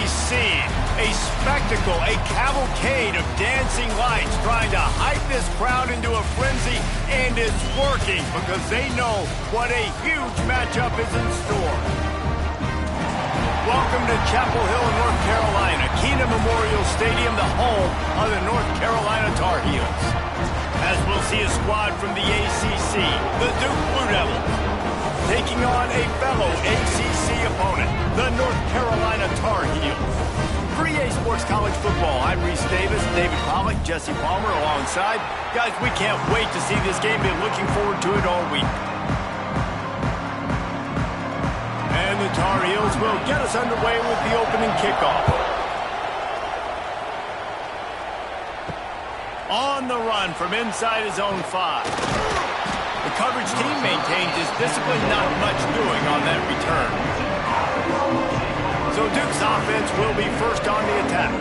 scene, a spectacle, a cavalcade of dancing lights trying to hype this crowd into a frenzy, and it's working because they know what a huge matchup is in store. Welcome to Chapel Hill, North Carolina, Keenan Memorial Stadium, the home of the North Carolina Tar Heels. As we'll see a squad from the ACC, the Duke Blue Devils, taking on a fellow ACC opponent, the North Carolina Tar Heels. For EA Sports College Football, I'm Reese Davis, David Pollack, Jesse Palmer alongside. Guys, we can't wait to see this game. Been looking forward to it all week. And the Tar Heels will get us underway with the opening kickoff. On the run from inside his own 5. The coverage team maintains his discipline, not much doing on that return. So Duke's offense will be first on the attack.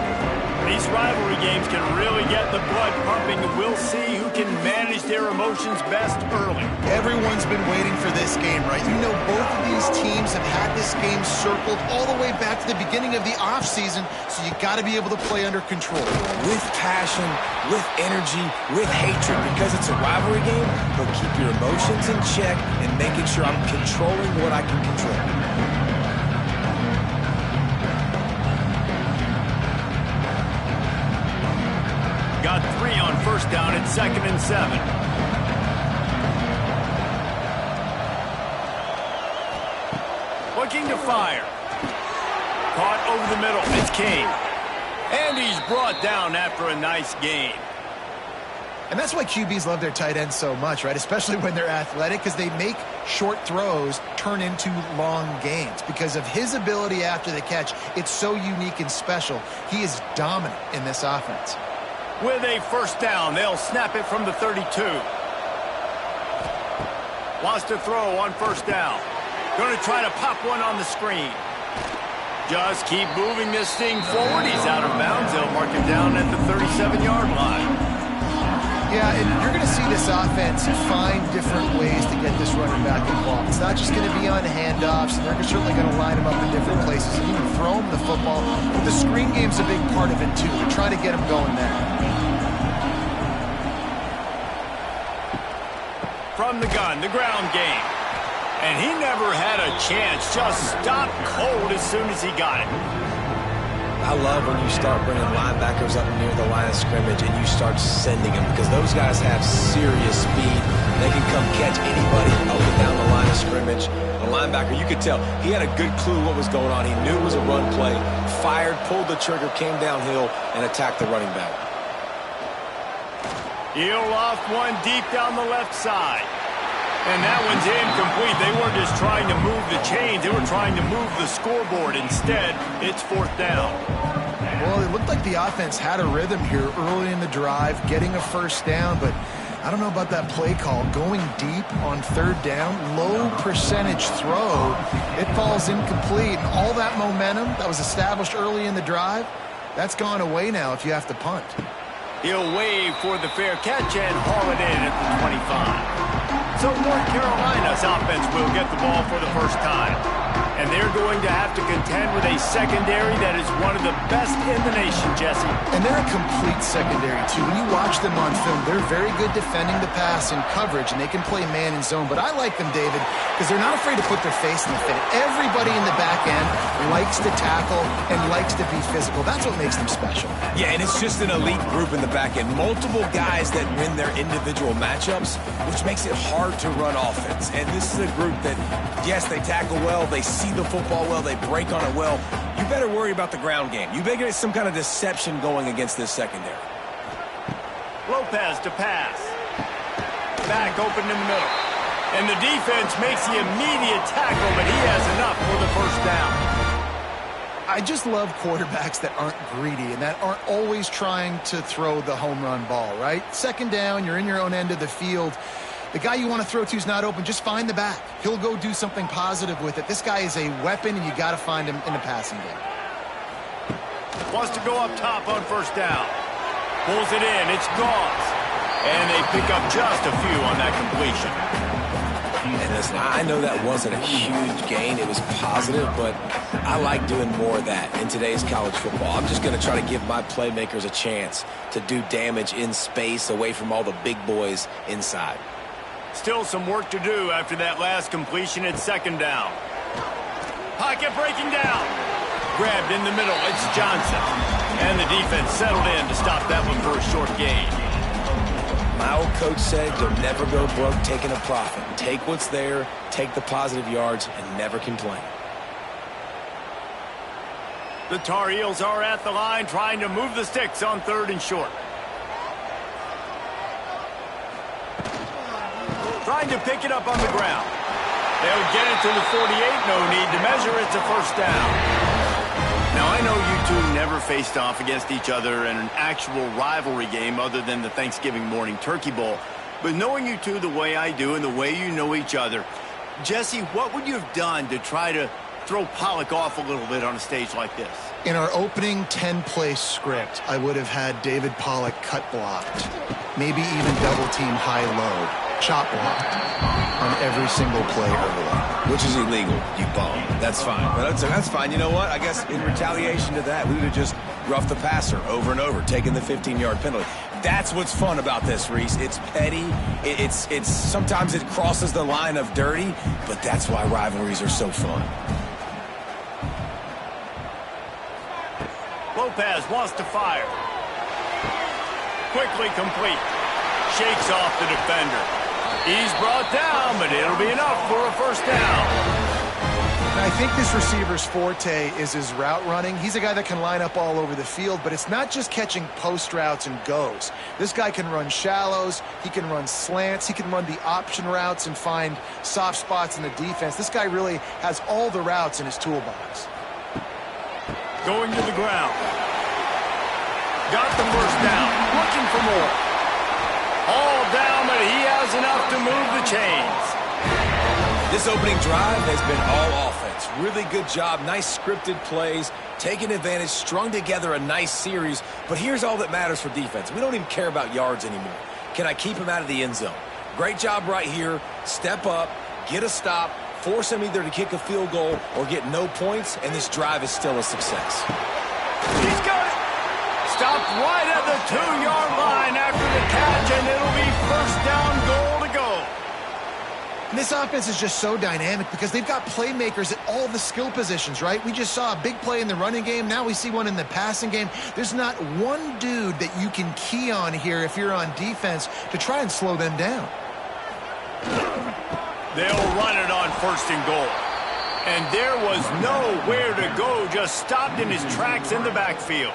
These rivalry games can really get the blood pumping. We'll see who can manage their emotions best early. Everyone's been waiting for this game, right? You know, both of these teams have had this game circled all the way back to the beginning of the offseason, so you got to be able to play under control. With passion, with energy, with hatred, because it's a rivalry game, but keep your emotions in check and making sure I'm controlling what I can control. Got 3 on first down at 2nd and 7. Looking to fire. Caught over the middle. It's King. And he's brought down after a nice gain. And that's why QBs love their tight ends so much, right? Especially when they're athletic, because they make short throws turn into long gains. Because of his ability after the catch, it's so unique and special. He is dominant in this offense. With a first down, they'll snap it from the 32. Wants to throw on first down. Going to try to pop one on the screen. Just keep moving this thing forward. He's out of bounds. They'll mark him down at the 37-yard line. Yeah, and you're going to see this offense find different ways to get this running back involved. It's not just going to be on handoffs. They're certainly going to line him up in different places and even throw him the football. But the screen game's a big part of it, too. They're trying to get him going there. From the gun, the ground game. And he never had a chance. Just stopped cold as soon as he got it. I love when you start bringing linebackers up near the line of scrimmage and you start sending them, because those guys have serious speed. They can come catch anybody up and down the line of scrimmage. The linebacker, you could tell, he had a good clue what was going on. He knew it was a run play, fired, pulled the trigger, came downhill, and attacked the running back. He'll loft one deep down the left side. And that one's incomplete. They weren't just trying to move the chains. They were trying to move the scoreboard. Instead, it's 4th down. Well, it looked like the offense had a rhythm here early in the drive, getting a first down, but I don't know about that play call. Going deep on 3rd down, low percentage throw, it falls incomplete. And all that momentum that was established early in the drive, that's gone away now if you have to punt. He'll wave for the fair catch and haul it in at the 25. So North Carolina's offense will get the ball for the first time. And they're going to have to contend with a secondary that is one of the best in the nation, Jesse. And they're a complete secondary, too. When you watch them on film, they're very good defending the pass and coverage, and they can play man and zone. But I like them, David, because they're not afraid to put their face in the fit. Everybody in the back end likes to tackle and likes to be physical. That's what makes them special. Yeah, and it's just an elite group in the back end. Multiple guys that win their individual matchups, which makes it hard to run offense. And this is a group that, yes, they tackle well, they see the football well, they break on it well. You better worry about the ground game. You better get some kind of deception going against this secondary. Lopez to pass. Back open in the middle. And the defense makes the immediate tackle, but he has enough for the first down. I just love quarterbacks that aren't greedy and that aren't always trying to throw the home run ball, right? 2nd down, you're in your own end of the field. The guy you want to throw to is not open. Just find the back. He'll go do something positive with it. This guy is a weapon, and you got to find him in the passing game. Wants to go up top on first down. Pulls it in. It's Gauze. And they pick up just a few on that completion. And listen, I know that wasn't a huge gain. It was positive, but I like doing more of that in today's college football. I'm just going to try to give my playmakers a chance to do damage in space away from all the big boys inside. Still some work to do after that last completion at second down. Pocket breaking down. Grabbed in the middle. It's Johnson. And the defense settled in to stop that one for a short gain. My old coach said you'll never go broke taking a profit. Take what's there, take the positive yards, and never complain. The Tar Heels are at the line trying to move the sticks on 3rd and short. Trying to pick it up on the ground. They'll get it to the 48. No need to measure. It's a first down. Now, I know you two never faced off against each other in an actual rivalry game other than the Thanksgiving morning Turkey Bowl. But knowing you two the way I do and the way you know each other, Jesse, what would you have done to try to throw Pollock off a little bit on a stage like this? In our opening 10-play script, I would have had David Pollock cut blocked, maybe even double-team high-low, chop blocked on every single play early. Which is illegal, you bum. That's fine. But that's fine. You know what? I guess in retaliation to that, we would have just roughed the passer over and over, taking the 15-yard penalty. That's what's fun about this, Reese. It's petty. It's sometimes it crosses the line of dirty, but that's why rivalries are so fun. Lopez wants to fire. Quickly complete. Shakes off the defender. He's brought down, but it'll be enough for a first down. And I think this receiver's forte is his route running. He's a guy that can line up all over the field, but it's not just catching post routes and goes. This guy can run shallows, he can run slants, he can run the option routes and find soft spots in the defense. This guy really has all the routes in his toolbox. Going to the ground. Got the first down. Looking for more. All down, but he has enough to move the chains. This opening drive has been all offense. Really good job. Nice scripted plays. Taking advantage. Strung together a nice series. But here's all that matters for defense. We don't even care about yards anymore. Can I keep him out of the end zone? Great job right here. Step up. Get a stop. Force him either to kick a field goal or get no points. And this drive is still a success. He's got it. Stopped right at the 2-yard line after the catch, and it'll be first down, goal to go. And this offense is just so dynamic because they've got playmakers at all the skill positions, right? We just saw a big play in the running game. Now we see one in the passing game. There's not one dude that you can key on here if you're on defense to try and slow them down. They'll run it on 1st and goal. And there was nowhere to go, just stopped in his tracks in the backfield.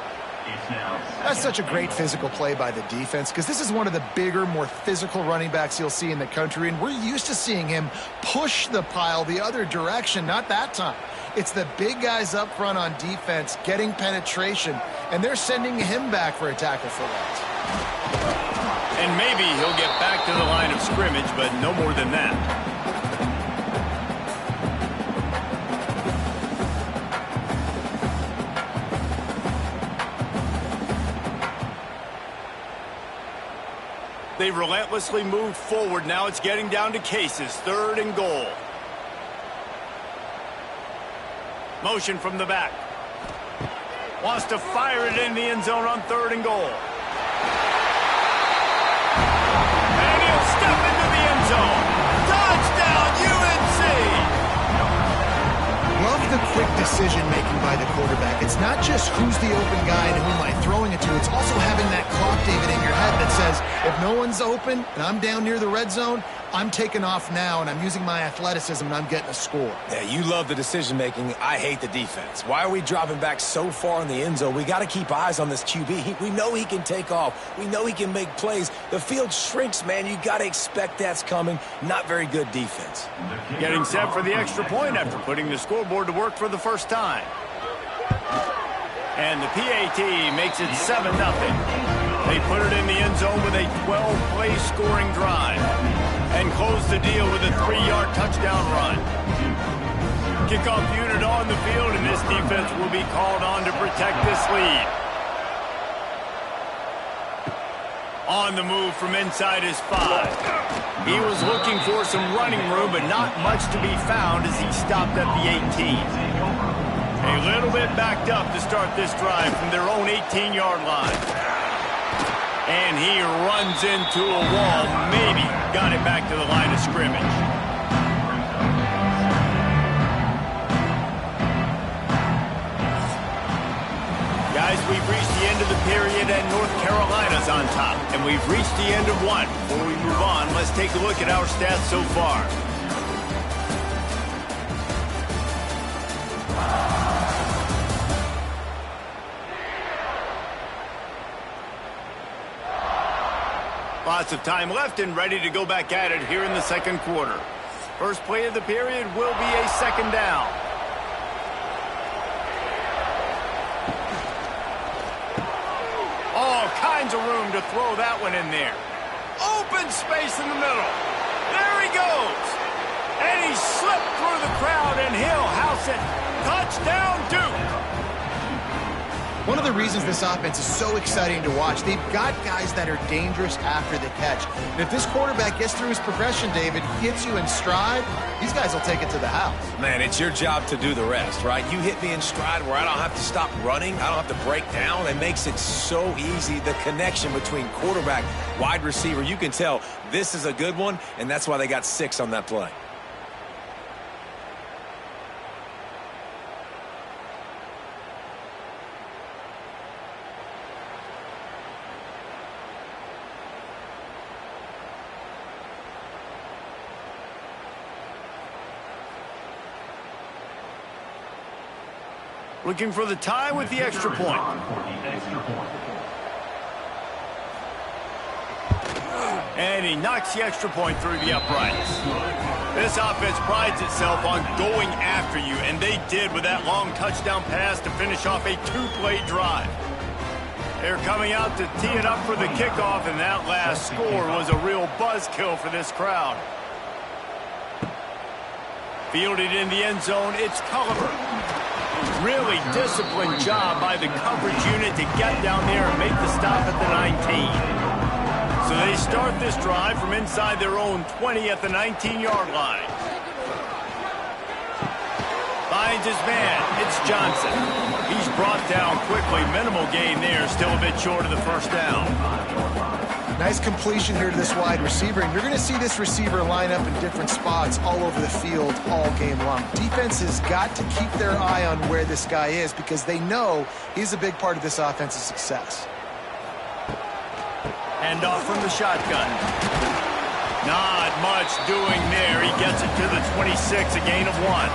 That's such a great physical play by the defense because this is one of the bigger, more physical running backs you'll see in the country, and we're used to seeing him push the pile the other direction. Not that time. It's the big guys up front on defense getting penetration, and they're sending him back for a tackle for that. And maybe he'll get back to the line of scrimmage, but no more than that. They've relentlessly moved forward. Now it's getting down to cases. 3rd and goal. Motion from the back. Wants to fire it in the end zone on 3rd and goal. And he'll step into the end zone. Touchdown, UNC! Love the quick decision-making by the quarterback. It's not just who's the open guy and who am I throwing it to. It's also having that clock, David, in your head that says, if no one's open and I'm down near the red zone, I'm taking off now, and I'm using my athleticism, and I'm getting a score. Yeah, you love the decision-making. I hate the defense. Why are we dropping back so far in the end zone? We got to keep eyes on this QB. We know he can take off. We know he can make plays. The field shrinks, man. You got to expect that's coming. Not very good defense. Getting set for the extra point after putting the scoreboard to work for the first time. And the PAT makes it 7-0. They put it in the end zone with a 12-play scoring drive and close the deal with a 3-yard touchdown run. Kickoff unit on the field, and this defense will be called on to protect this lead. On the move from inside his 5. He was looking for some running room, but not much to be found as he stopped at the 18. A little bit backed up to start this drive from their own 18-yard line. And he runs into a wall, maybe got it back to the line of scrimmage. Guys, we've reached the end of the period and North Carolina's on top. And we've reached the end of one. Before we move on, let's take a look at our stats so far. Lots of time left and ready to go back at it here in the second quarter. First play of the period will be a second down. All kinds of room to throw that one in there. Open space in the middle. There he goes. And he slipped through the crowd and he'll house it. Touchdown, Duke. One of the reasons this offense is so exciting to watch, they've got guys that are dangerous after the catch. And if this quarterback gets through his progression, David, hits you in stride, these guys will take it to the house. Man, it's your job to do the rest, right? You hit me in stride where I don't have to stop running. I don't have to break down. It makes it so easy. The connection between quarterback, wide receiver, you can tell this is a good one, and that's why they got 6 on that play. Looking for the tie with the extra point. And he knocks the extra point through the uprights. This offense prides itself on going after you, and they did with that long touchdown pass to finish off a 2-play drive. They're coming out to tee it up for the kickoff, and that last score was a real buzzkill for this crowd. Fielded in the end zone, it's Culliver. Really disciplined job by the coverage unit to get down there and make the stop at the 19. So they start this drive from inside their own 20 at the 19-yard line. Finds his man. It's Johnson. He's brought down quickly. Minimal gain there. Still a bit short of the first down. Nice completion here to this wide receiver, and you're going to see this receiver line up in different spots all over the field all game long. Defense has got to keep their eye on where this guy is because they know he's a big part of this offense's success. Hand off from the shotgun. Not much doing there. He gets it to the 26, a gain of 1.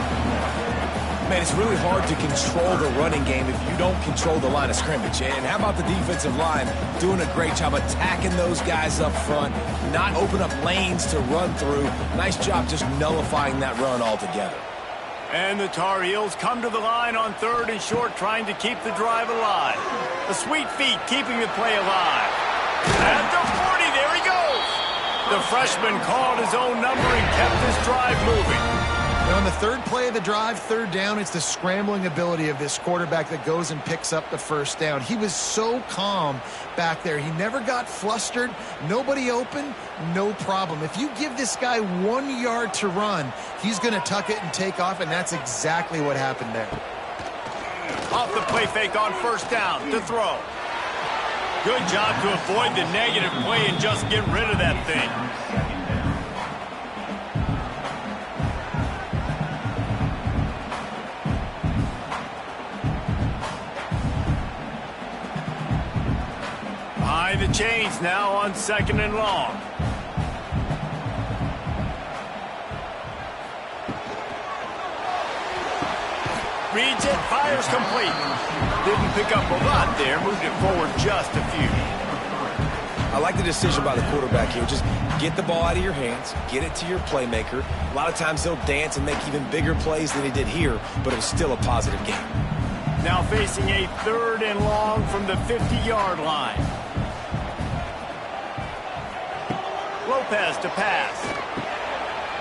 Man, it's really hard to control the running game if you don't control the line of scrimmage. And how about the defensive line doing a great job attacking those guys up front, not open up lanes to run through. Nice job just nullifying that run altogether. And the Tar Heels come to the line on 3rd and short, trying to keep the drive alive. The sweet feet keeping the play alive. At the 40, there he goes. The freshman called his own number and kept this drive moving. Now on the 3rd play of the drive, 3rd down, it's the scrambling ability of this quarterback that goes and picks up the first down. He was so calm back there. He never got flustered. Nobody open, no problem. If you give this guy 1 yard to run, he's going to tuck it and take off, and that's exactly what happened there. Off the play fake on first down to throw. Good job to avoid the negative play and just get rid of that thing. Behind the chains now on 2nd and long. Reads it, fires complete. Didn't pick up a lot there, moved it forward just a few. I like the decision by the quarterback here. Just get the ball out of your hands, get it to your playmaker. A lot of times he'll dance and make even bigger plays than he did here, but it was still a positive game. Now facing a 3rd and long from the 50-yard line. Lopez to pass.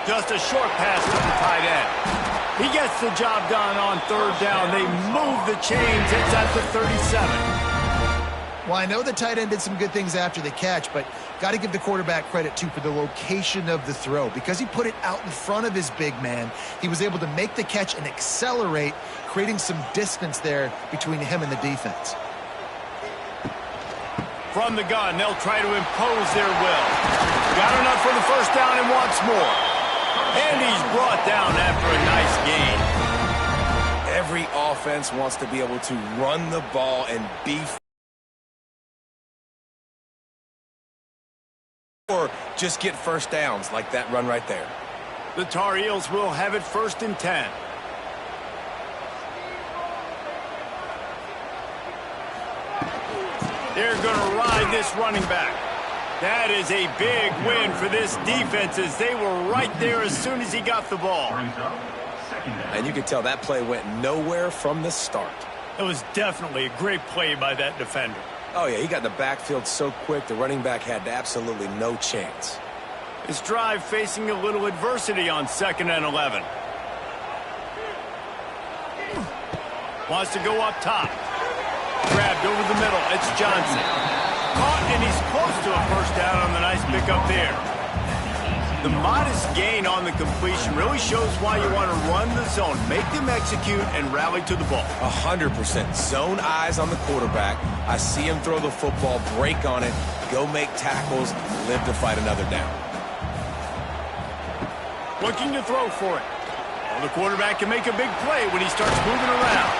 Just a short pass to the tight end. He gets the job done on 3rd down. They move the chains. It's at the 37. Well, I know the tight end did some good things after the catch, but got to give the quarterback credit, too, for the location of the throw. Because he put it out in front of his big man, he was able to make the catch and accelerate, creating some distance there between him and the defense. From the gun, they'll try to impose their will. Got enough for the first down and wants more. And he's brought down after a nice gain. Every offense wants to be able to run the ball and be, or just get first downs like that run right there. The Tar Heels will have it 1st and 10. They're going to ride this running back. That is a big win for this defense as they were right there as soon as he got the ball. And you can tell that play went nowhere from the start. It was definitely a great play by that defender. Oh, yeah, he got in the backfield so quick, the running back had absolutely no chance. His drive facing a little adversity on 2nd and 11. Wants to go up top. Grabbed over the middle. It's Johnson. Caught, and he's close to a first down on the nice pickup there. The modest gain on the completion really shows why you want to run the zone. Make them execute and rally to the ball. 100%. Zone eyes on the quarterback. I see him throw the football, break on it, go make tackles, live to fight another down. Looking to throw for it. Well, the quarterback can make a big play when he starts moving around.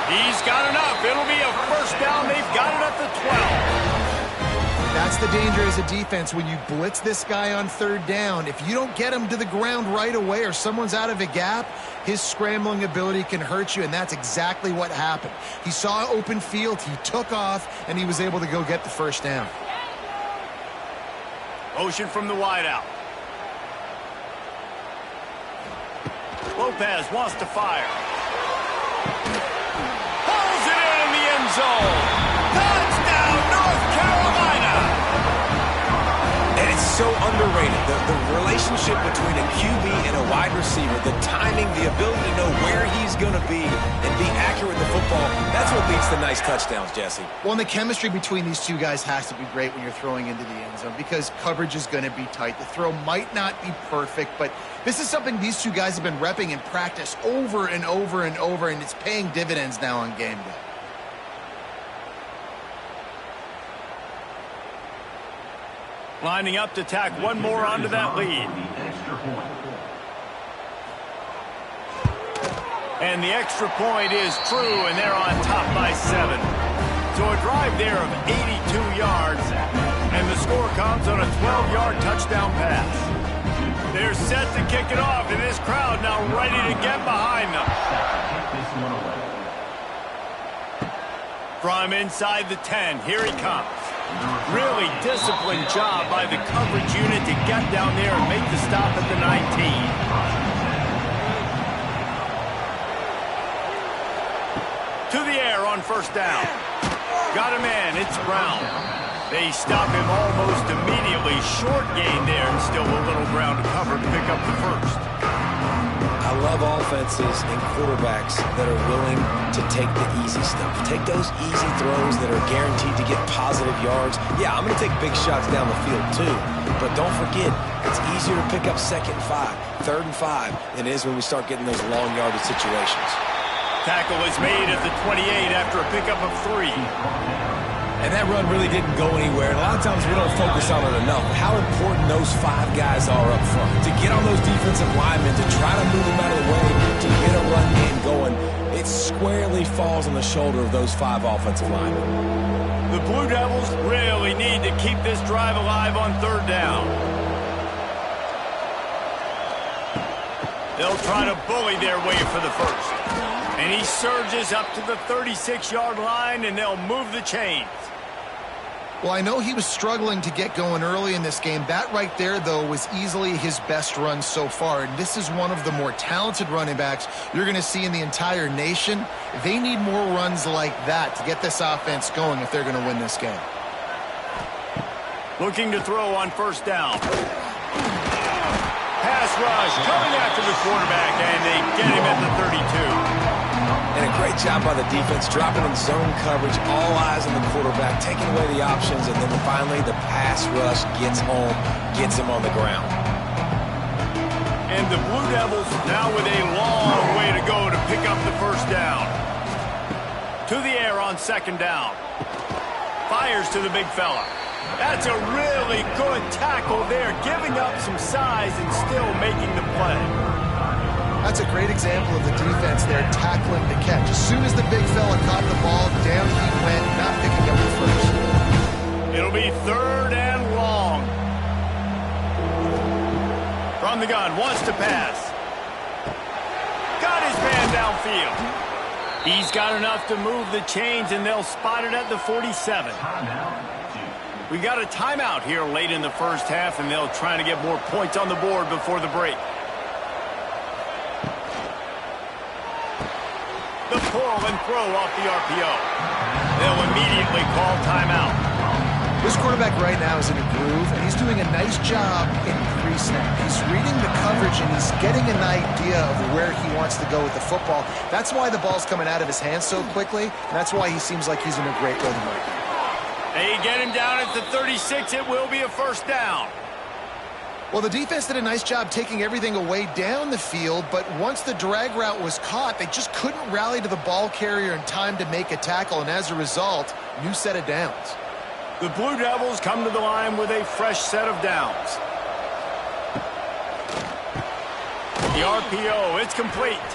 He's got enough. It'll be a first down. They've got it at the 12. That's the danger as a defense when you blitz this guy on 3rd down. If you don't get him to the ground right away or someone's out of a gap, his scrambling ability can hurt you, and that's exactly what happened. He saw open field, he took off, and he was able to go get the first down. Motion from the wideout. Lopez wants to fire. Pulls it in the end zone. Touchdown, North Carolina! And it's so underrated. The relationship between a QB and a wide receiver, the timing, the ability to know where he's going to be and be accurate with the football, that's what leads to nice touchdowns, Jesse. Well, and the chemistry between these two guys has to be great when you're throwing into the end zone because coverage is going to be tight. The throw might not be perfect, but this is something these two guys have been repping in practice over and over and over, and it's paying dividends now on game day. Lining up to tack one more onto that lead. And the extra point is true, and they're on top by 7. So a drive there of 82 yards, and the score comes on a 12-yard touchdown pass. They're set to kick it off, and this crowd now ready to get behind them. From inside the 10, here he comes. Really disciplined job by the coverage unit to get down there and make the stop at the 19. To the air on first down. Got a man, it's Brown. They stop him almost immediately. Short gain there and still a little ground to cover to pick up the first. I love offenses and quarterbacks that are willing to take the easy stuff. Take those easy throws that are guaranteed to get positive yards. Yeah, I'm going to take big shots down the field too. But don't forget, it's easier to pick up 2nd and 5, 3rd and 5 than it is when we start getting those long yardage situations. Tackle is made at the 28 after a pickup of 3. And that run really didn't go anywhere. And a lot of times we don't focus on it enough. How important those 5 guys are up front. To get on those defensive linemen, to try to move them out of the way, to get a run game going, it squarely falls on the shoulder of those 5 offensive linemen. The Blue Devils really need to keep this drive alive on 3rd down. They'll try to bully their way for the first. And he surges up to the 36-yard line, and they'll move the chains. Well, I know he was struggling to get going early in this game. That right there, though, was easily his best run so far. And this is one of the more talented running backs you're going to see in the entire nation. They need more runs like that to get this offense going if they're going to win this game. Looking to throw on first down. Pass rush coming after the quarterback, and they get him at the 32. And a great job by the defense, dropping in zone coverage, all eyes on the quarterback, taking away the options, and then finally the pass rush gets home, gets him on the ground. And the Blue Devils now with a long way to go to pick up the first down. To the air on second down. Fires to the big fella. That's a really good tackle there, giving up some size and still making the play. That's a great example of the defense there, tackling the catch. As soon as the big fella caught the ball, down he went, not picking up the first. It'll be third and long. From the gun, wants to pass. Got his man downfield. He's got enough to move the chains, and they'll spot it at the 47. We got a timeout here late in the first half, and they'll try to get more points on the board before the break. The pull and throw off the RPO. They'll immediately call timeout. This quarterback right now is in a groove, and he's doing a nice job in pre-snap. He's reading the coverage, and he's getting an idea of where he wants to go with the football. That's why the ball's coming out of his hands so quickly, and that's why he seems like he's in a great rhythm right now. They get him down at the 36. It will be a first down. Well, the defense did a nice job taking everything away down the field, but once the drag route was caught, they just couldn't rally to the ball carrier in time to make a tackle, and as a result, new set of downs. The Blue Devils come to the line with a fresh set of downs. The RPO, it's complete.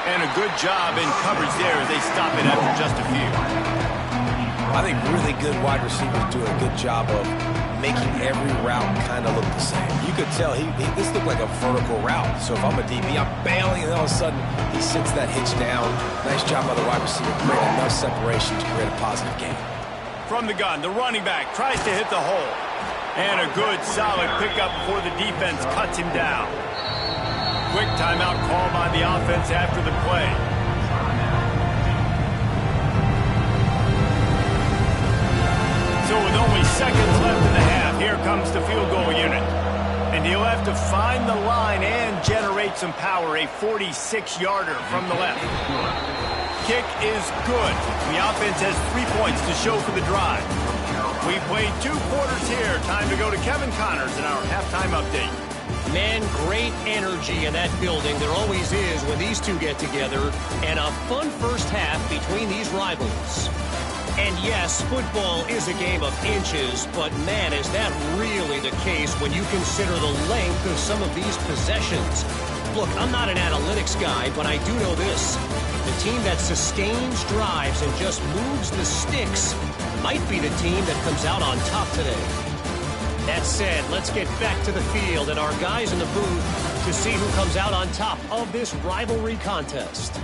And a good job in coverage there as they stop it after just a few. I think really good wide receivers do a good job of making every route kind of look the same. You could tell this looked like a vertical route. So if I'm a DB, I'm bailing, and all of a sudden he sits that hitch down. Nice job by the wide receiver, creating enough separation to create a positive gain. From the gun, the running back tries to hit the hole. And a good, solid pickup before the defense cuts him down. Quick timeout call by the offense after the play. So with only seconds left in the half, here comes the field goal unit. And he'll have to find the line and generate some power, a 46-yarder from the left. Kick is good. The offense has 3 points to show for the drive. We played 2 quarters here. Time to go to Kevin Connors in our halftime update. Man, great energy in that building. There always is when these two get together. And a fun first half between these rivals. And yes, football is a game of inches, but man, is that really the case when you consider the length of some of these possessions. Look, I'm not an analytics guy, but I do know this. The team that sustains drives and just moves the sticks might be the team that comes out on top today. That said, let's get back to the field and our guys in the booth to see who comes out on top of this rivalry contest.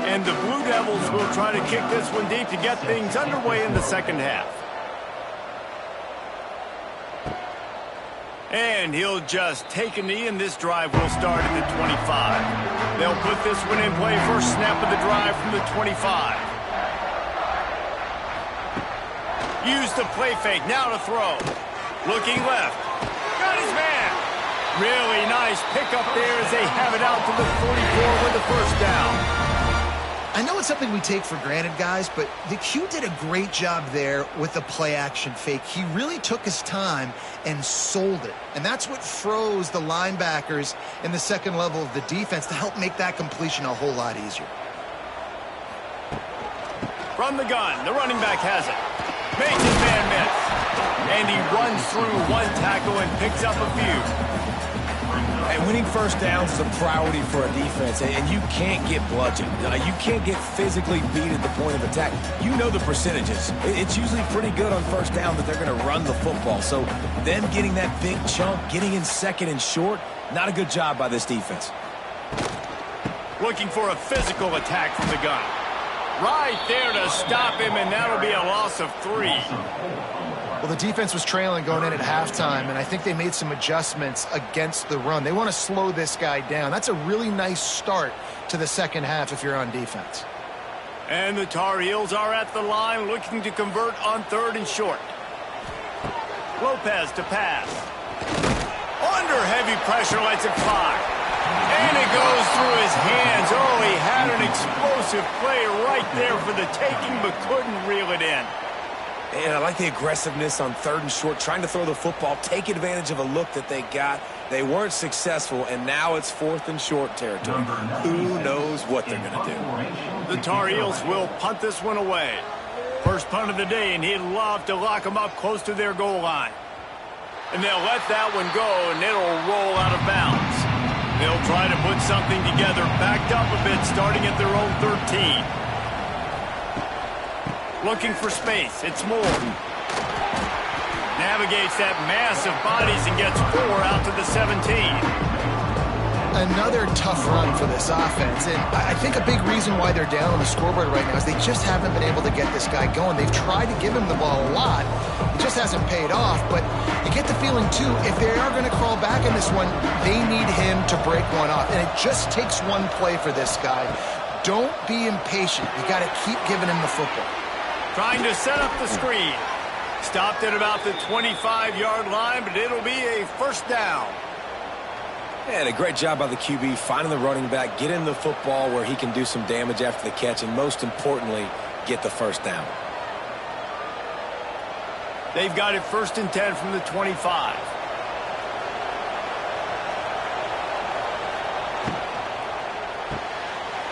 And the Blue Devils will try to kick this one deep to get things underway in the second half. And he'll just take a knee, and this drive will start at the 25. They'll put this one in play. First snap of the drive from the 25. Use the play fake. Now to throw. Looking left. Got his man. Really nice pickup there as they have it out to the 44 with the first down. I know it's something we take for granted, guys, but the Q did a great job there with the play-action fake. He really took his time and sold it. And that's what froze the linebackers in the second level of the defense to help make that completion a whole lot easier. From the gun, the running back has it. Makes his man miss. And he runs through one tackle and picks up a few. And winning first downs is a priority for a defense, and you can't get bludgeoned. You can't get physically beat at the point of attack. You know the percentages. It's usually pretty good on first down that they're going to run the football. So them getting that big chunk, getting in second and short, not a good job by this defense. Looking for a physical attack from the gun. Right there to stop him, and that'll be a loss of 3. Well, the defense was trailing going in at halftime, and I think they made some adjustments against the run. They want to slow this guy down. That's a really nice start to the second half if you're on defense. And the Tar Heels are at the line looking to convert on 3rd and short. Lopez to pass. Under heavy pressure, lets it fly. And it goes through his hands. Oh, he had an explosive play right there for the taking, but couldn't reel it in. And I like the aggressiveness on 3rd and short, trying to throw the football, take advantage of a look that they got. They weren't successful, and now it's 4th and short territory. Who knows what they're going to do? The Tar Heels will punt this one away. First punt of the day, and he'd love to lock them up close to their goal line. And they'll let that one go, and it'll roll out of bounds. They'll try to put something together, backed up a bit, starting at their own 13. Looking for space. It's Moore. Navigates that mass of bodies and gets 4 out to the 17. Another tough run for this offense, and I think a big reason why they're down on the scoreboard right now is they just haven't been able to get this guy going. They've tried to give him the ball a lot. It just hasn't paid off, but you get the feeling, too, if they are going to crawl back in this one, they need him to break one off, and it just takes one play for this guy. Don't be impatient. You got to keep giving him the football. Trying to set up the screen. Stopped at about the 25-yard line, but it'll be a first down. And a great job by the QB finding the running back, getting the football where he can do some damage after the catch, and most importantly, get the first down. They've got it 1st and 10 from the 25.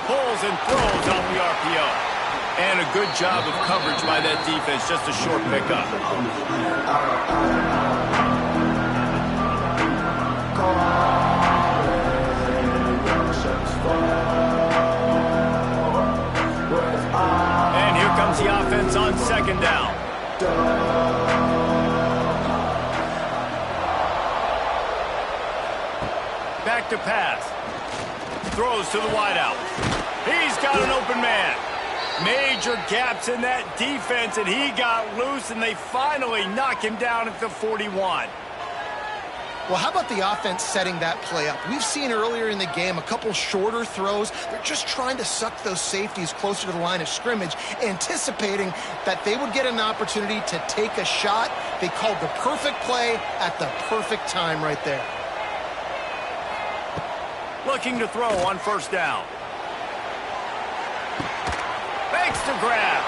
Pulls and throws off the RPO. And a good job of coverage by that defense. Just a short pickup. And here comes the offense on 2nd down. Back to pass. Throws to the wideout. He's got an open man. Major gaps in that defense, and he got loose, and they finally knock him down at the 41. Well, how about the offense setting that play up? We've seen earlier in the game a couple shorter throws. They're just trying to suck those safeties closer to the line of scrimmage, anticipating that they would get an opportunity to take a shot. They called the perfect play at the perfect time right there. Looking to throw on 1st down. Makes the grab.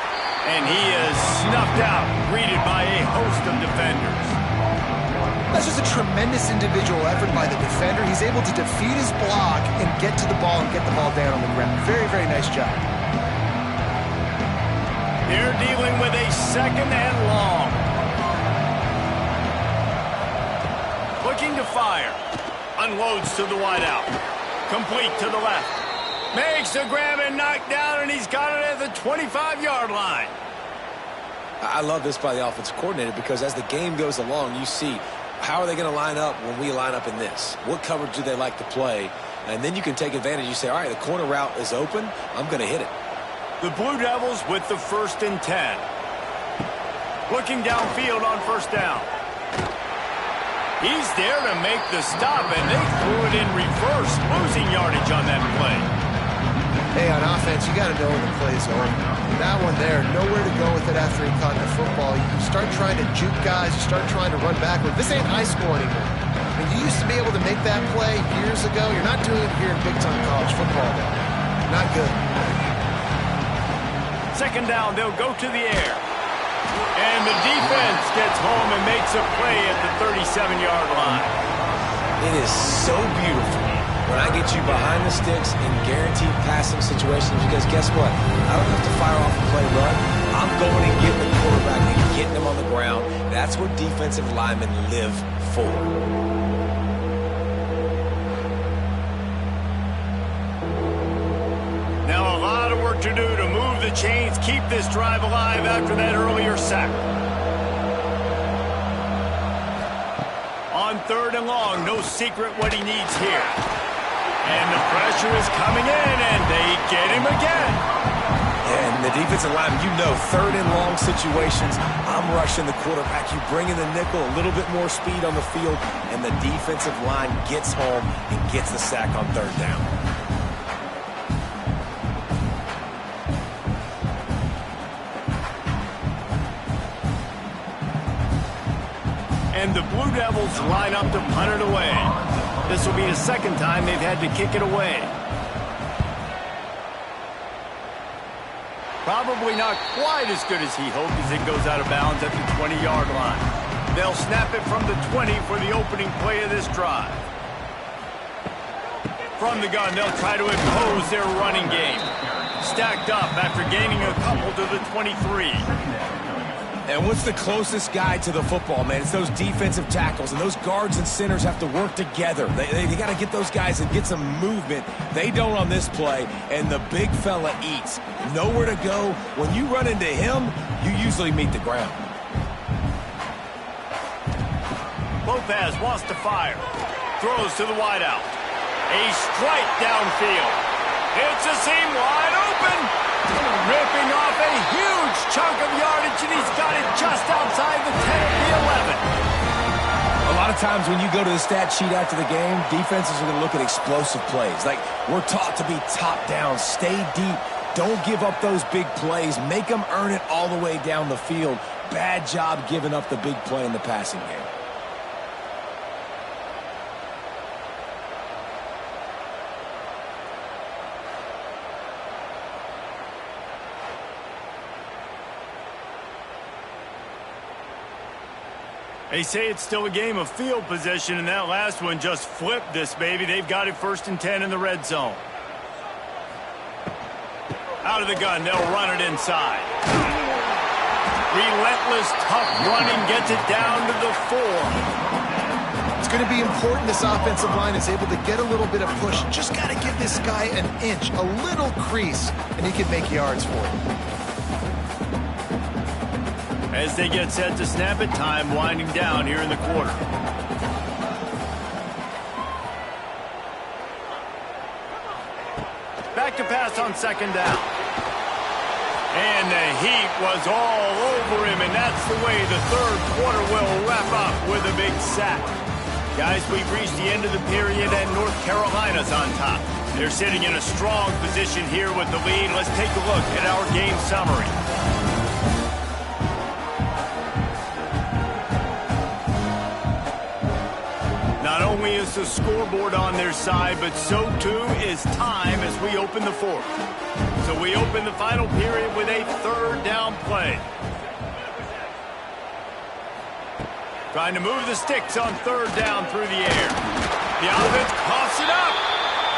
And he is snuffed out, greeted by a host of defenders. That's just a tremendous individual effort by the defender. He's able to defeat his block and get to the ball and get the ball down on the ground. Very, very nice job. They're dealing with a 2nd and long. Looking to fire. Unloads to the wideout. Complete to the left. Makes the grab and knocked down, and he's got it at the 25-yard line. I love this by the offensive coordinator because as the game goes along, you see how are they going to line up when we line up in this? What coverage do they like to play? And then you can take advantage. You say, all right, the corner route is open. I'm going to hit it. The Blue Devils with the 1st and 10. Looking downfield on 1st down. He's there to make the stop, and they threw it in reverse, losing yardage on that play. Hey, on offense, you got to know when the play's over. That one there, nowhere to go with it after he caught the football. You start trying to juke guys, you start trying to run backward. This ain't high school anymore. I mean, you used to be able to make that play years ago. You're not doing it here in big-time college football, though. Not good. 2nd down, they'll go to the air. And the defense gets home and makes a play at the 37-yard line. It is so beautiful when I get you behind the sticks in guaranteed passing situations, because guess what? I don't have to fire off a play run. I'm going and getting the quarterback and getting him on the ground. That's what defensive linemen live for. Now a lot of work to do to move the chains, keep this drive alive after that earlier sack. On 3rd and long, no secret what he needs here. And the pressure is coming in, and they get him again. And the defensive lineman, you know, 3rd and long situations, I'm rushing the quarterback. You bring in the nickel, a little bit more speed on the field, and the defensive line gets home and gets the sack on 3rd down. And the Blue Devils line up to punt it away. This will be the second time they've had to kick it away. Probably not quite as good as he hoped as it goes out of bounds at the 20-yard line. They'll snap it from the 20 for the opening play of this drive. From the gun, they'll try to impose their running game. Stacked up after gaining a couple to the 23. And what's the closest guy to the football, man? It's those defensive tackles, and those guards and centers have to work together. They got to get those guys and get some movement. They don't on this play, and the big fella eats. Nowhere to go. When you run into him, you usually meet the ground. Lopez wants to fire. Throws to the wideout. A strike downfield. It's a seam wide open. Ripping off a huge chunk of yardage, and he's got it just outside the 10 of the 11. A lot of times when you go to the stat sheet after the game, defenses are going to look at explosive plays. Like, we're taught to be top down, stay deep, don't give up those big plays, make them earn it all the way down the field. Bad job giving up the big play in the passing game. They say it's still a game of field position, and that last one just flipped this baby. They've got it 1st and 10 in the red zone. Out of the gun, they'll run it inside. Relentless, tough running gets it down to the 4. It's going to be important this offensive line is able to get a little bit of push. Just got to give this guy an inch, a little crease, and he can make yards for it. As they get set to snap it, time winding down here in the quarter. Back to pass on 2nd down. And the heat was all over him, and that's the way the 3rd quarter will wrap up with a big sack. Guys, we've reached the end of the period, and North Carolina's on top. They're sitting in a strong position here with the lead. Let's take a look at our game summary. Not only is the scoreboard on their side, but so too is time as we open the 4th. So we open the final period with a 3rd down play. Trying to move the sticks on 3rd down through the air. The offense coughs it up.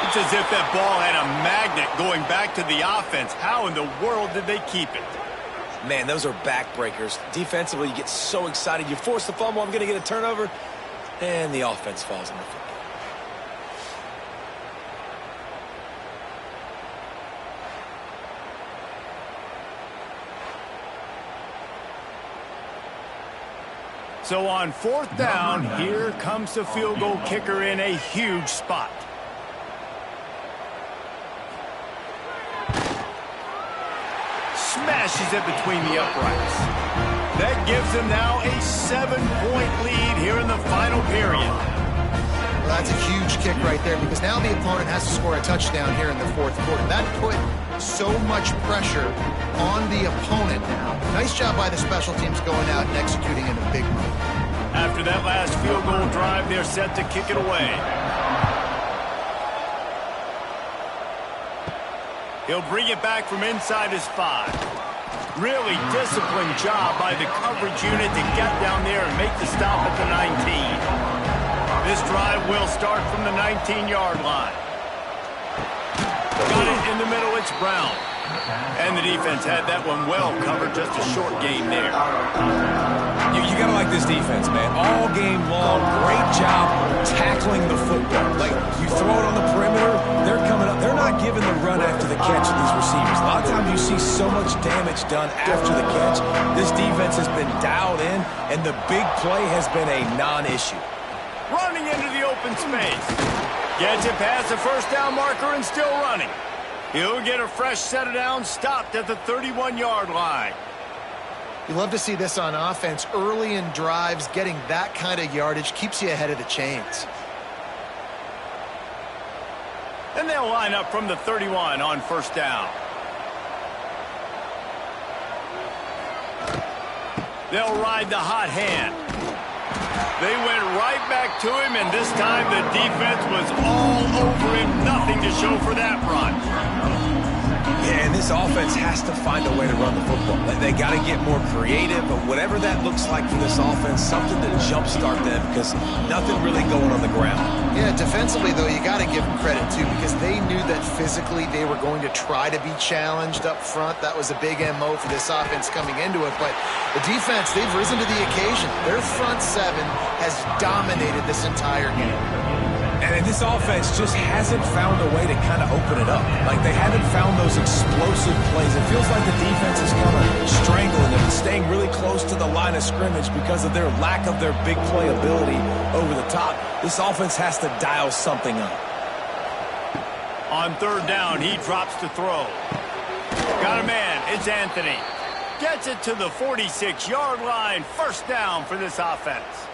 It's as if that ball had a magnet going back to the offense. How in the world did they keep it? Man, those are backbreakers. Defensively, you get so excited. You force the fumble, I'm going to get a turnover. And the offense falls on the football. So on 4th down, here comes the field goal kicker in a huge spot. Smashes it between the uprights. That gives them now a 7-point lead here in the final period. Well, that's a huge kick right there because now the opponent has to score a touchdown here in the 4th quarter. That put so much pressure on the opponent now. Nice job by the special teams going out and executing in a big way. After that last field goal drive, they're set to kick it away. He'll bring it back from inside his 5. Really disciplined job by the coverage unit to get down there and make the stop at the 19. This drive will start from the 19-yard line. Got it in the middle, it's Brown. And the defense had that one well covered, just a short game there. You got to like this defense, man. All game long, great job tackling the football. Like, you throw it on the perimeter, they're coming up. They're not giving the run after the catch of these receivers. A lot of times you see so much damage done after the catch. This defense has been dialed in, and the big play has been a non-issue. Running into the open space. Gets it past the 1st down marker and still running. He'll get a fresh set of downs, stopped at the 31-yard line. You love to see this on offense. Early in drives, getting that kind of yardage keeps you ahead of the chains. And they'll line up from the 31 on 1st down. They'll ride the hot hand. They went right back to him, and this time the defense was all over him. Nothing to show for that run. Yeah, and this offense has to find a way to run the football. They got to get more creative, but whatever that looks like for this offense, something to jumpstart them because nothing really going on the ground. Yeah, defensively, though, you got to give them credit, too, because they knew that physically they were going to try to be challenged up front. That was a big MO for this offense coming into it. But the defense, they've risen to the occasion. Their front seven has dominated this entire game. And this offense just hasn't found a way to kind of open it up. Like, they haven't found those explosive plays. It feels like the defense is kind of strangling them and staying really close to the line of scrimmage because of their lack of their big play ability over the top. This offense has to dial something up. On third down, he drops to throw. Got a man. It's Anthony. Gets it to the 46-yard line. First down for this offense.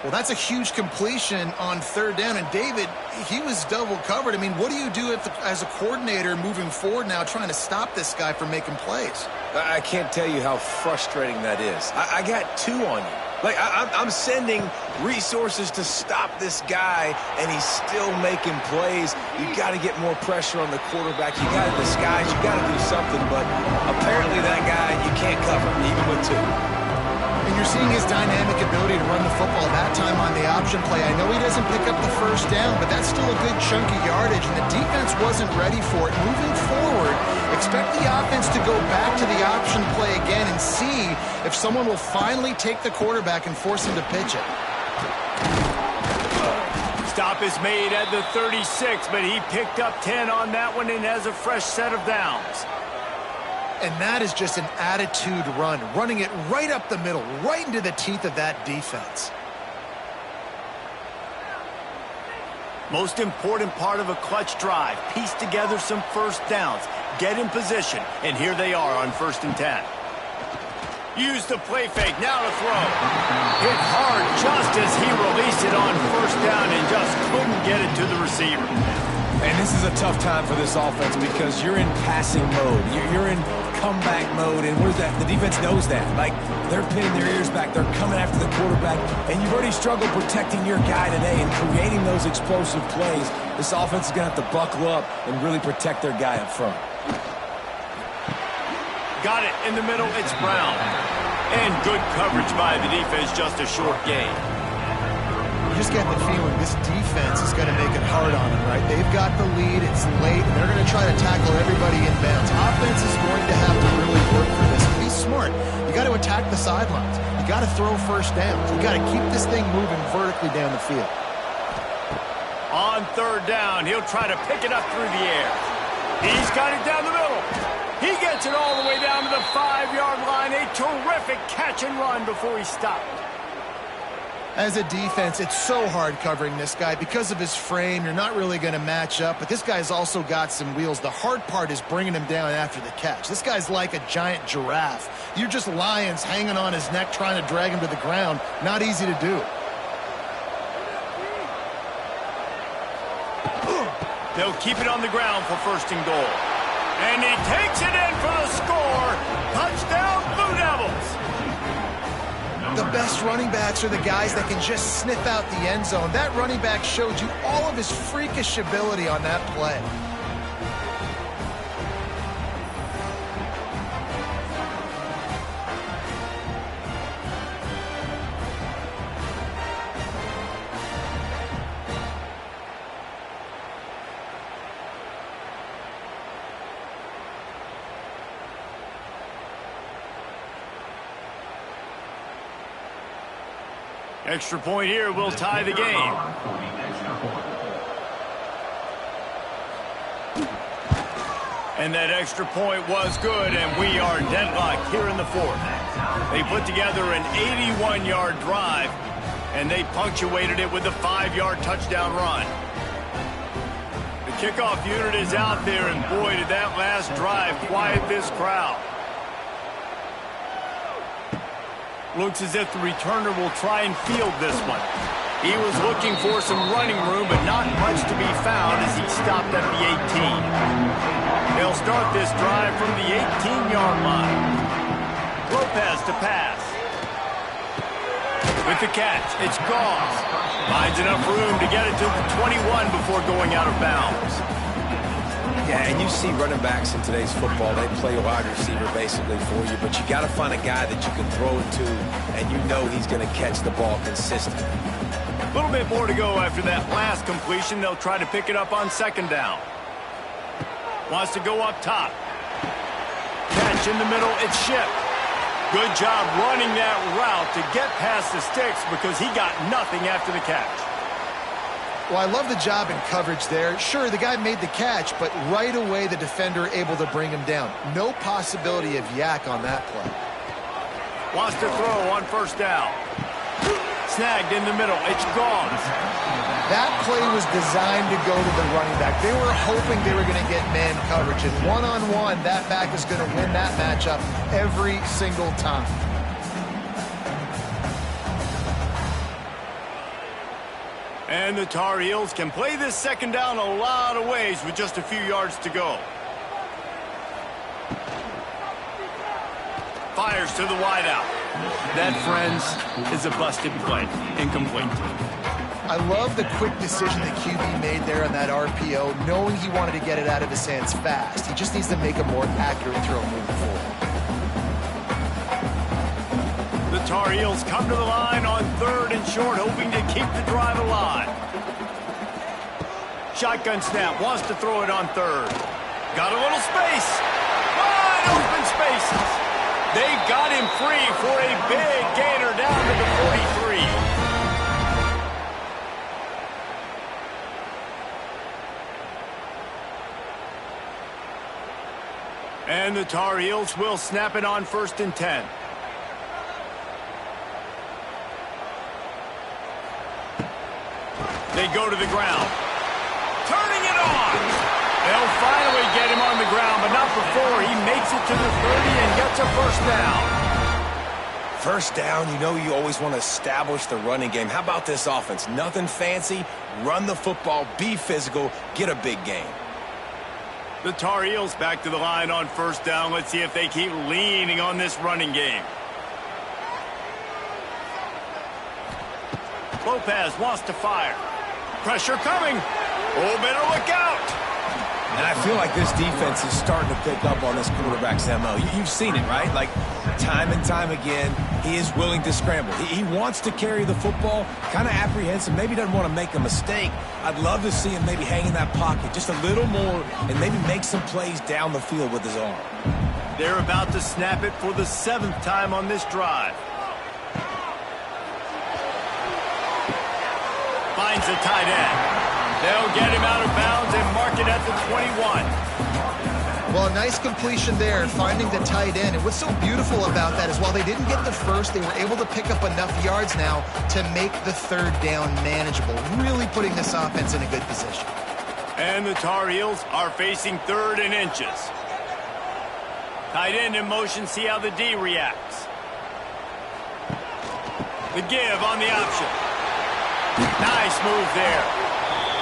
Well, that's a huge completion on third down. And David, he was double covered. I mean, what do you do as a coordinator moving forward now trying to stop this guy from making plays? I can't tell you how frustrating that is. I got two on you. Like, I'm sending resources to stop this guy, and he's still making plays. You got to get more pressure on the quarterback. You got to disguise. You got to do something. But apparently that guy, you can't cover, even with two. And you're seeing his dynamic ability to run the football that time on the option play. I know he doesn't pick up the first down, but that's still a good chunk of yardage, and the defense wasn't ready for it. Moving forward, expect the offense to go back to the option play again and see if someone will finally take the quarterback and force him to pitch it. Stop is made at the 36, but he picked up 10 on that one and has a fresh set of downs. And that is just an attitude run, running it right up the middle, right into the teeth of that defense. Most important part of a clutch drive, piece together some first downs, get in position, and here they are on 1st and 10. Use the play fake, now to throw. Hit hard just as he released it on 1st down and just couldn't get it to the receiver. And this is a tough time for this offense because you're in passing mode. You're in comeback mode, and what is that? The defense knows that. Like, they're pinning their ears back. They're coming after the quarterback, and you've already struggled protecting your guy today and creating those explosive plays. This offense is going to have to buckle up and really protect their guy up front. Got it in the middle. It's Brown. And good coverage by the defense, just a short gain. You just get the feeling this defense is going to make it hard on them, right? They've got the lead, it's late, and they're going to try to tackle everybody in bounds. Offense is going to have to really work for this. Be smart. You got to attack the sidelines. You got to throw first downs. You got to keep this thing moving vertically down the field. On third down, he'll try to pick it up through the air. He's got it down the middle. He gets it all the way down to the 5-yard line. A terrific catch and run before he stopped. As a defense, it's so hard covering this guy. Because of his frame, you're not really going to match up, but this guy's also got some wheels. The hard part is bringing him down after the catch. This guy's like a giant giraffe. You're just lions hanging on his neck trying to drag him to the ground. Not easy to do. They'll keep it on the ground for 1st and goal. And he takes it in for the score. Touchdown, Blue Devils. The best running backs are the guys that can just sniff out the end zone. That running back showed you all of his freakish ability on that play. Extra point here will tie the game. And that extra point was good, and we are deadlocked here in the 4th. They put together an 81-yard drive, and they punctuated it with a 5-yard touchdown run. The kickoff unit is out there, and boy, did that last drive quiet this crowd. Looks as if the returner will try and field this one. He was looking for some running room, but not much to be found as he stopped at the 18. They'll start this drive from the 18-yard line. Lopez to pass. With the catch, it's Goss. Finds enough room to get it to the 21 before going out of bounds. Yeah, and you see running backs in today's football, they play wide receiver basically for you, but you got to find a guy that you can throw it to, and you know he's going to catch the ball consistently. A little bit more to go after that last completion. They'll try to pick it up on second down. Wants to go up top. Catch in the middle, it's shipped. Good job running that route to get past the sticks because he got nothing after the catch. Well, I love the job in coverage there. Sure, the guy made the catch, but right away the defender able to bring him down. No possibility of yak on that play. Wants to throw on first down. Snagged in the middle. It's gone. That play was designed to go to the running back. They were hoping they were going to get man coverage, and one-on-one, that back is going to win that matchup every single time. And the Tar Heels can play this second down a lot of ways with just a few yards to go. Fires to the wideout. That, friends, is a busted play. Incomplete. I love the quick decision that QB made there on that RPO, knowing he wanted to get it out of his hands fast. He just needs to make a more accurate throw moving forward. The Tar Heels come to the line on third and short, hoping to keep the drive alive. Shotgun snap, wants to throw it on third. Got a little space. Wide open spaces. They got him free for a big gainer down to the 43. And the Tar Heels will snap it on 1st and 10. They go to the ground. Turning it on. They'll finally get him on the ground, but not before he makes it to the 30 and gets a first down. First down, you know you always want to establish the running game. How about this offense? Nothing fancy. Run the football, be physical, get a big gain. The Tar Heels back to the line on first down. Let's see if they keep leaning on this running game. Lopez wants to fire. Pressure coming. Oh, better look out. And I feel like this defense is starting to pick up on this quarterback's MO. You've seen it, right? Like, time and time again, he is willing to scramble. He wants to carry the football, kind of apprehensive, maybe doesn't want to make a mistake. I'd love to see him maybe hang in that pocket just a little more and maybe make some plays down the field with his arm. They're about to snap it for the 7th time on this drive. Finds the tight end. They'll get him out of bounds and mark it at the 21. Well, a nice completion there, finding the tight end. And what's so beautiful about that is while they didn't get the first, they were able to pick up enough yards now to make the third down manageable, really putting this offense in a good position. And the Tar Heels are facing 3rd and inches. Tight end in motion, see how the D reacts. The give on the option. Nice move there.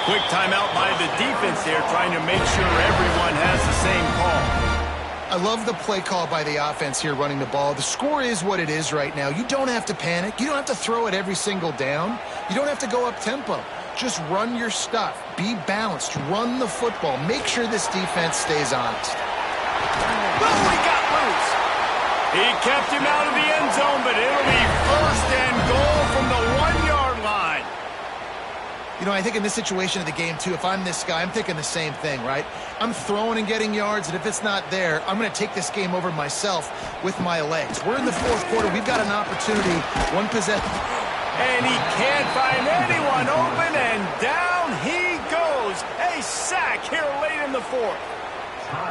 Quick timeout by the defense there, trying to make sure everyone has the same call. I love the play call by the offense here running the ball. The score is what it is right now. You don't have to panic. You don't have to throw it every single down. You don't have to go up tempo. Just run your stuff. Be balanced. Run the football. Make sure this defense stays honest. Oh, he got loose. He kept him out of the end zone, but it'll be 1st and goal from the 1-yard line. You know, I think in this situation of the game, too, if I'm this guy, I'm thinking the same thing, right? I'm throwing and getting yards, and if it's not there, I'm going to take this game over myself with my legs. We're in the 4th quarter. We've got an opportunity. One possession. And he can't find anyone open, and down he goes. A sack here late in the 4th.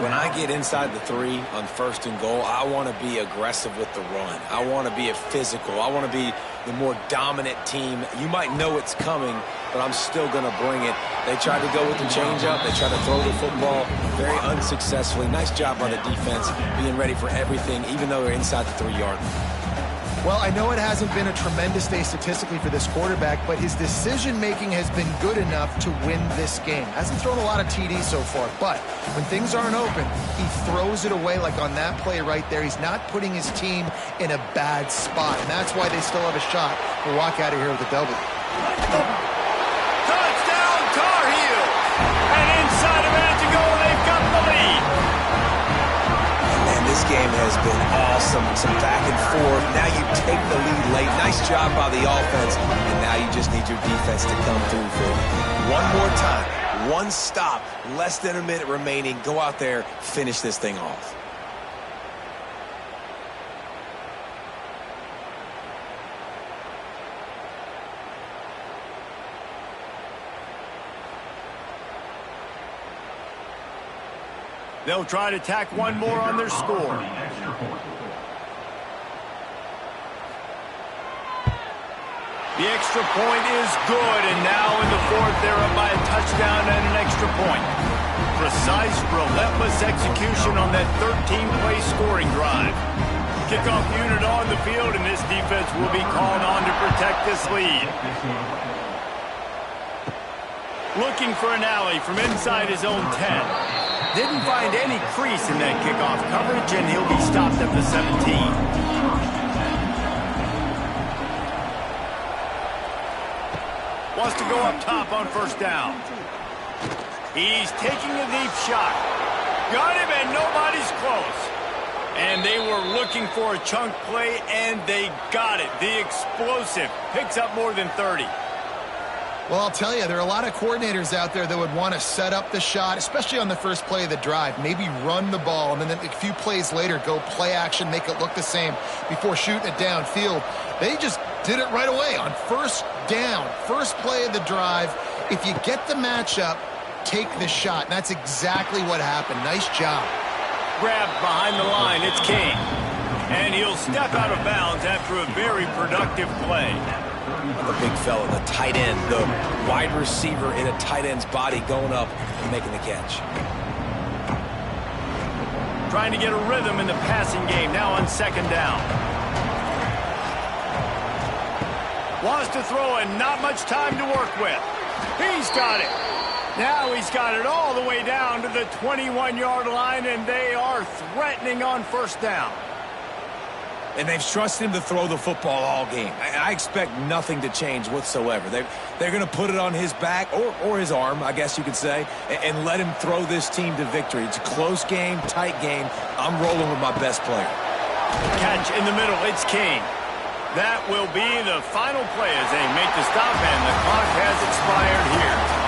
When I get inside the 3 on 1st and goal, I want to be aggressive with the run. I want to be a physical. I want to be the more dominant team. You might know it's coming, but I'm still going to bring it. They tried to go with the changeup. They tried to throw the football very unsuccessfully. Nice job by the defense being ready for everything, even though they're inside the 3-yard line. Well, I know it hasn't been a tremendous day statistically for this quarterback, but his decision-making has been good enough to win this game. Hasn't thrown a lot of TDs so far, but when things aren't open, he throws it away like on that play right there. He's not putting his team in a bad spot, and that's why they still have a shot to walk out of here with a W. Touchdown, Tar Heels! And inside a minute to go, they've got the lead. Man, this game has been awesome. Some back and forth. Now you take the lead late. Nice job by the offense. And now you just need your defense to come through for you. One more time. One stop. Less than a minute remaining. Go out there, finish this thing off. They'll try to tack one more on their score. The extra point is good, and now in the fourth, they're up by a touchdown and an extra point. Precise, relentless execution on that 13-play scoring drive. Kickoff unit on the field, and this defense will be called on to protect this lead. Looking for an alley from inside his own 10. Didn't find any crease in that kickoff coverage, and he'll be stopped at the 17. Wants to go up top on first down. He's taking a deep shot. Got him, and nobody's close. And they were looking for a chunk play, and they got it. The explosive picks up more than 30. Well, I'll tell you, there are a lot of coordinators out there that would want to set up the shot, especially on the first play of the drive, maybe run the ball, and then a few plays later go play action, make it look the same before shooting it downfield. They just did it right away on first down, first play of the drive. If you get the matchup, take the shot, and that's exactly what happened. Nice job. Grabbed behind the line, it's King. And he'll step out of bounds after a very productive play. The big fella, the tight end, the wide receiver in a tight end's body going up and making the catch. Trying to get a rhythm in the passing game now on second down. Wants to throw and not much time to work with. He's got it. Now he's got it all the way down to the 21-yard line, and they are threatening on first down. And they've trusted him to throw the football all game. I expect nothing to change whatsoever. They're going to put it on his back, or his arm, I guess you could say, and let him throw this team to victory. It's a close game, tight game. I'm rolling with my best player. Catch in the middle. It's King. That will be the final play as they make the stop, and the clock has expired here.